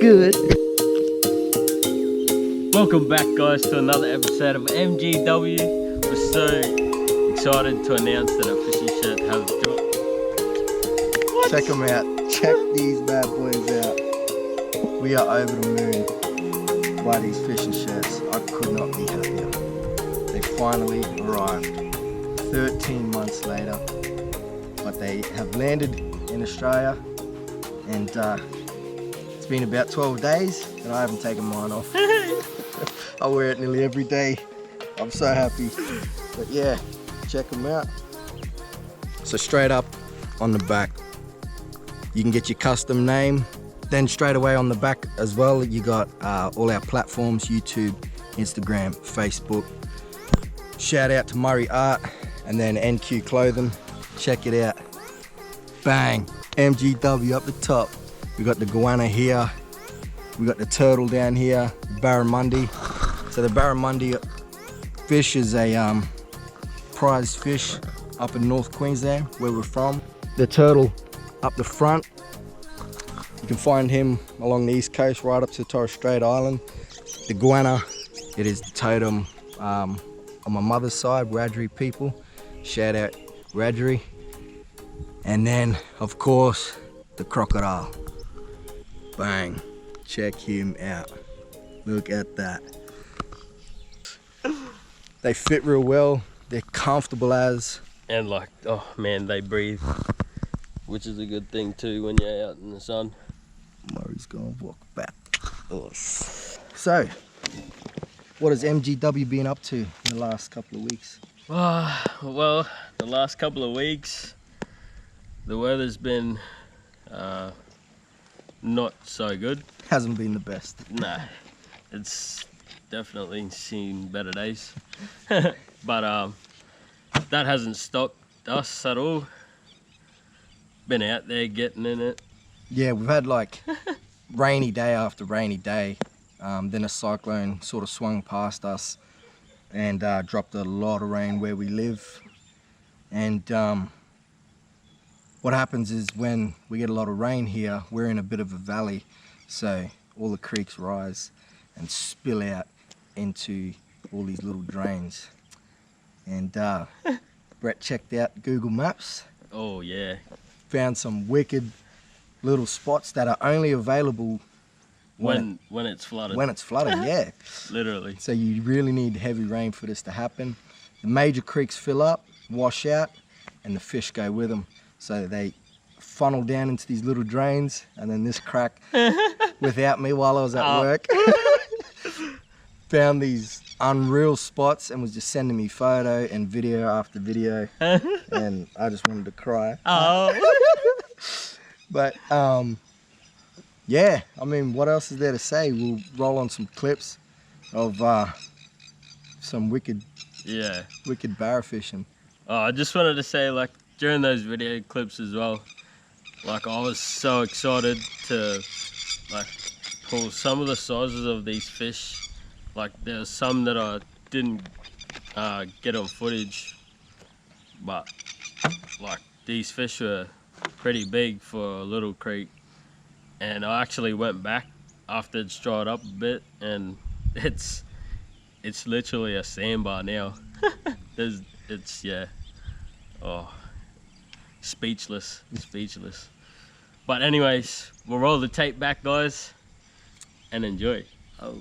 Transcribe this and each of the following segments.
good? Welcome back, guys, to another episode of MGW. We're so excited to announce that our fishing shirt has dropped. What? Check them out. Check these bad boys out. We are over the moon by these fishing shirts. I could not be happier. They finally arrived 13 months later, but they have landed in Australia, and it's been about 12 days and I haven't taken mine off. I wear it nearly every day. I'm so happy. But yeah, check them out. So straight up on the back, you can get your custom name. Then straight away on the back as well, you got all our platforms: YouTube, Instagram, Facebook. Shout out to Murray Art, and then NQ Clothing. Check it out. Bang, MGW up the top. We got the goanna here. We got the turtle down here, barramundi. So the barramundi fish is a prized fish up in North Queensland, where we're from. The turtle up the front. You can find him along the east coast, right up to Torres Strait Island. The goanna, it is the totem on my mother's side, Wiradjuri people. Shout out Wiradjuri. And then, of course, the crocodile. Bang, check him out. Look at that. They fit real well. They're comfortable as. And like, oh man, they breathe, which is a good thing too when you're out in the sun. Murray's gonna walk back. Oh. So, what has MGW been up to in the last couple of weeks? Well, the last couple of weeks, the weather's been not so good. Hasn't been the best. Nah, it's definitely seen better days. But that hasn't stopped us at all. Been out there getting in it. Yeah, we've had like rainy day after rainy day. Then a cyclone sort of swung past us and dropped a lot of rain where we live. And what happens is when we get a lot of rain here, we're in a bit of a valley. So all the creeks rise and spill out into all these little drains. And Brett checked out Google Maps. Oh yeah. Found some wicked little spots that are only available when it's flooded. When it's flooded, yeah. Literally. So you really need heavy rain for this to happen. The major creeks fill up, wash out, and the fish go with them. So they funnel down into these little drains, and then this crack, without me while I was at work, found these unreal spots and was just sending me photo and video after video, and I just wanted to cry. But yeah, I mean, what else is there to say? We'll roll on some clips of some wicked barra fishing. Oh, I just wanted to say, like, during those video clips as well, like, I was so excited to like pull some of the sizes of these fish. Like, there's some that I didn't get on footage, but like, these fish were pretty big for a little creek. And I actually went back after it's dried up a bit, and it's literally a sandbar now. It's yeah, oh, speechless. But anyways, we'll roll the tape back, guys, and enjoy. Oh,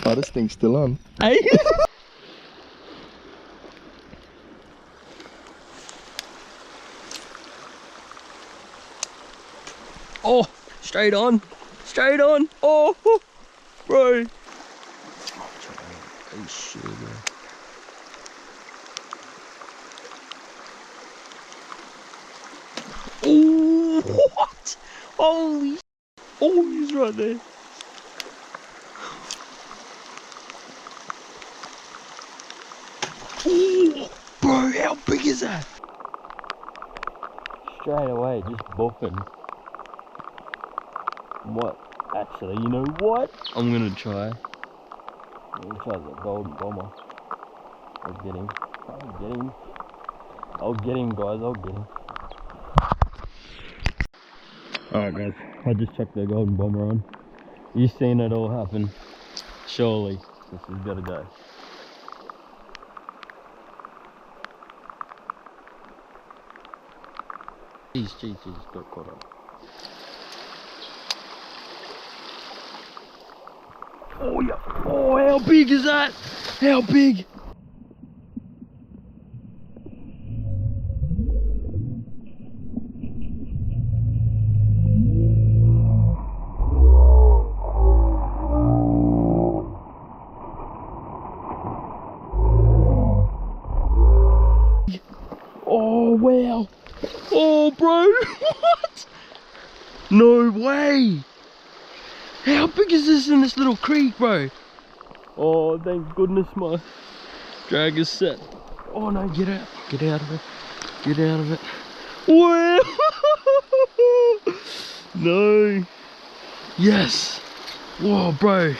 oh, this thing's still on. Oh, straight on. Oh, bro. Oh shit, bro. Oh, what? Holy, oh, he's right there. Oh, bro, how big is that? Straight away, just bopping. What? Actually, you know what? I'm gonna try. I'm gonna try the golden bomber. I'll get him. I'll get him, guys. I'll get him. Alright guys, I just chucked the golden bomber on. You've seen it all happen. Surely this has got to go. Jeez, got caught up. Oh yeah, oh how big is that? How big? Oh wow. Oh bro, what? No way. How big is this in this little creek, bro? Oh, thank goodness my drag is set. Oh no, get out of it, get out of it. Wow. No. Yes. Whoa bro,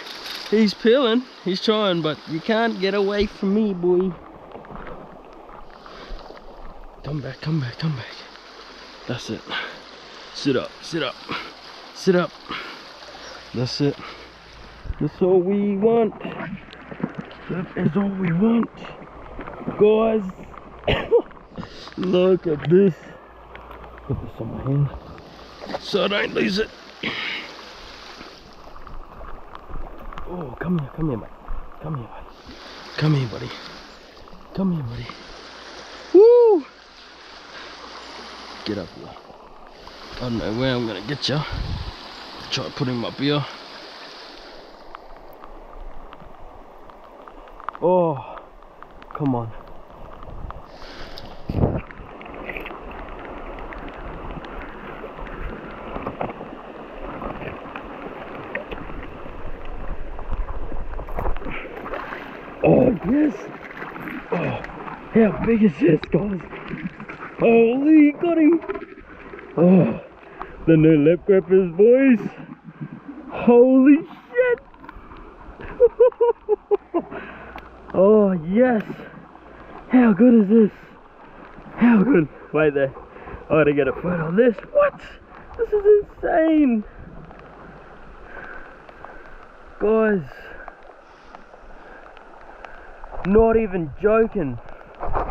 he's peeling, he's trying, but you can't get away from me, boy. Come back. That's it. Sit up. That's it. That's all we want. That is all we want. Guys, look at this. Put this on my hand so I don't lose it. Oh, come here, mate. Come here, buddy. Woo! Get up here. I don't know where I'm gonna get you. Try putting him up here. Oh, come on. Oh, yes. Oh, how big is this, guys? Holy, got him. Oh, the new lip grippers, boys. Holy shit. Oh, yes. How good is this? How good. Wait there. I gotta get a photo on this. What? This is insane. Guys. Not even joking.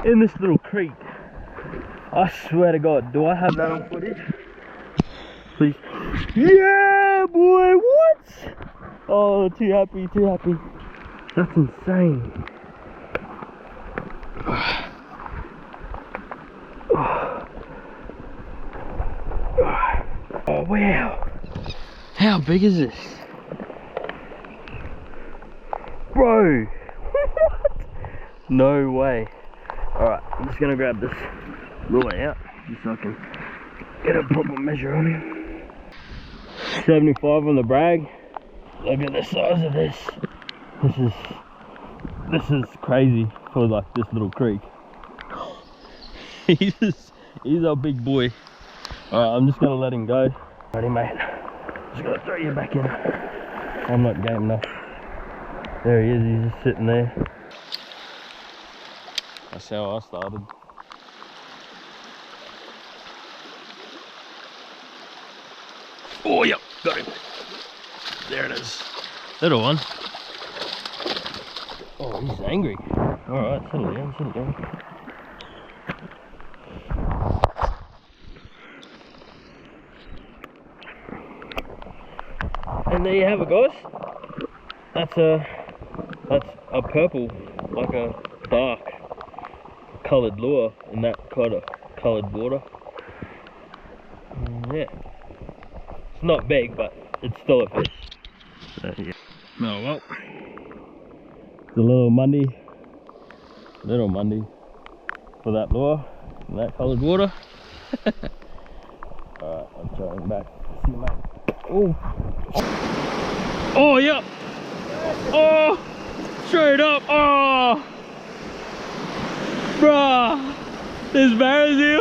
In this little creek. I swear to God, do I have that on footage? Please. Yeah, boy, what? Oh, too happy. That's insane. Oh, wow. How big is this? Bro. No way. Alright, I'm just gonna grab this lure out just so I can get a proper measure on him. 75 on the brag. Look at the size of this. This is crazy for like this little creek. He's our big boy. Alright, I'm just gonna let him go. Ready, mate? Just gotta throw you back in. I'm not game enough. There he is, he's just sitting there. That's how I started. Oh, yep, got him. There it is. Little one. Oh, he's angry. Alright, settle down. And there you have it, guys. That's a purple, like a dark coloured lure in that kind of coloured water. Yeah, it's not big, but it's still a fish. Yeah. Oh well, it's a little Monday for that lure in that coloured water. Alright, I'm trying back. See you, mate. Oh yeah. Oh, straight up. Oh, bruh, this Barra Session.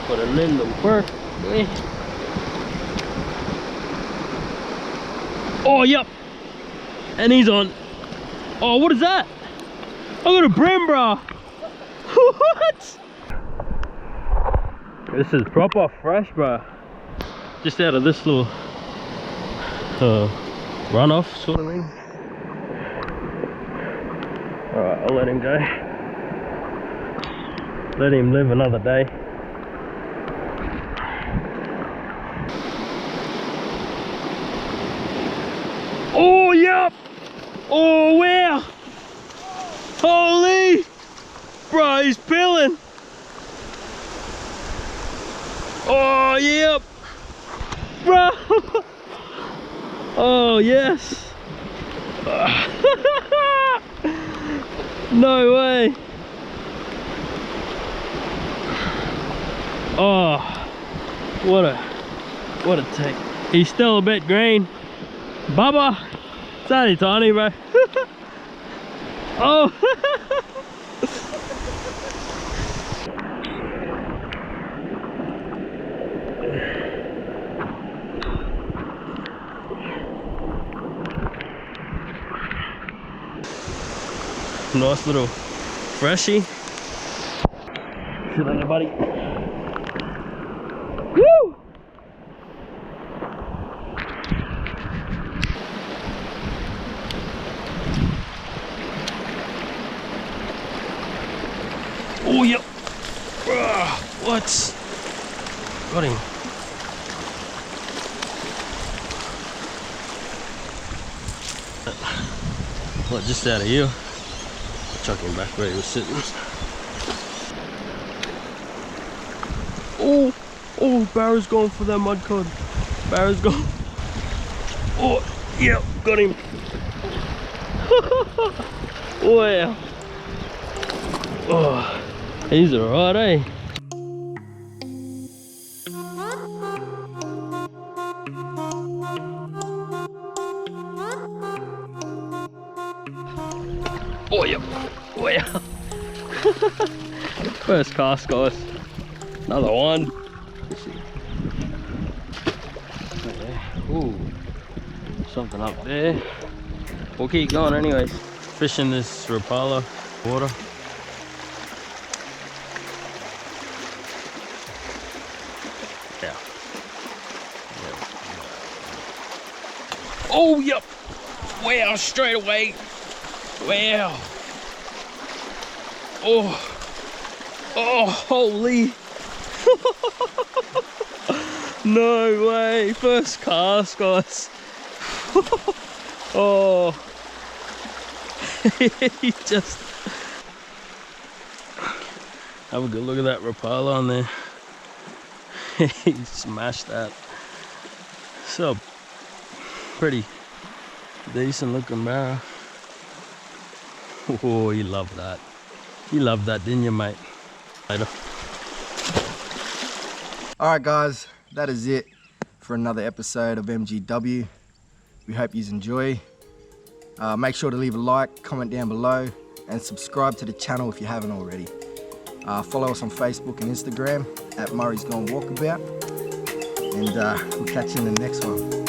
Put him in the work. Oh, yep. And he's on. Oh, what is that? I got a brim, bruh. What? This is proper fresh, bro. Just out of this little runoff sort of thing. Alright, I'll let him go. Let him live another day. Oh, yep! Oh, wow! Holy! Bro, he's pilling! Oh, yep! Bro! Oh, yes! No way! Oh, what a take. He's still a bit green. Bubba! It's only tiny, bro. Oh! Nice little freshie. Sit on your buddy. Woo! Oh, yep. What? Got him. What, just out of here? Chuck him back where he was sitting. Oh, oh, Barra's going for that mud cod. Barra's gone. Oh, yeah, got him. Wow. Oh, he's alright, eh? Oh, yeah. Wow. First cast, guys. Another one. Ooh, something up there. We'll keep going anyways. Fishing this Rapala water. Yeah. Oh, yep. Wow, straight away. Wow. Oh. Oh, holy. No way. First cast, guys. Oh. He just... Have a good look at that Rapala on there. He smashed that. So, pretty decent looking barra. Oh, you love that. You loved that, didn't you, mate? Later. Alright guys, that is it for another episode of MGW. We hope you enjoy. Make sure to leave a like, comment down below, and subscribe to the channel if you haven't already. Follow us on Facebook and Instagram at Murray's Gone Walkabout. And we'll catch you in the next one.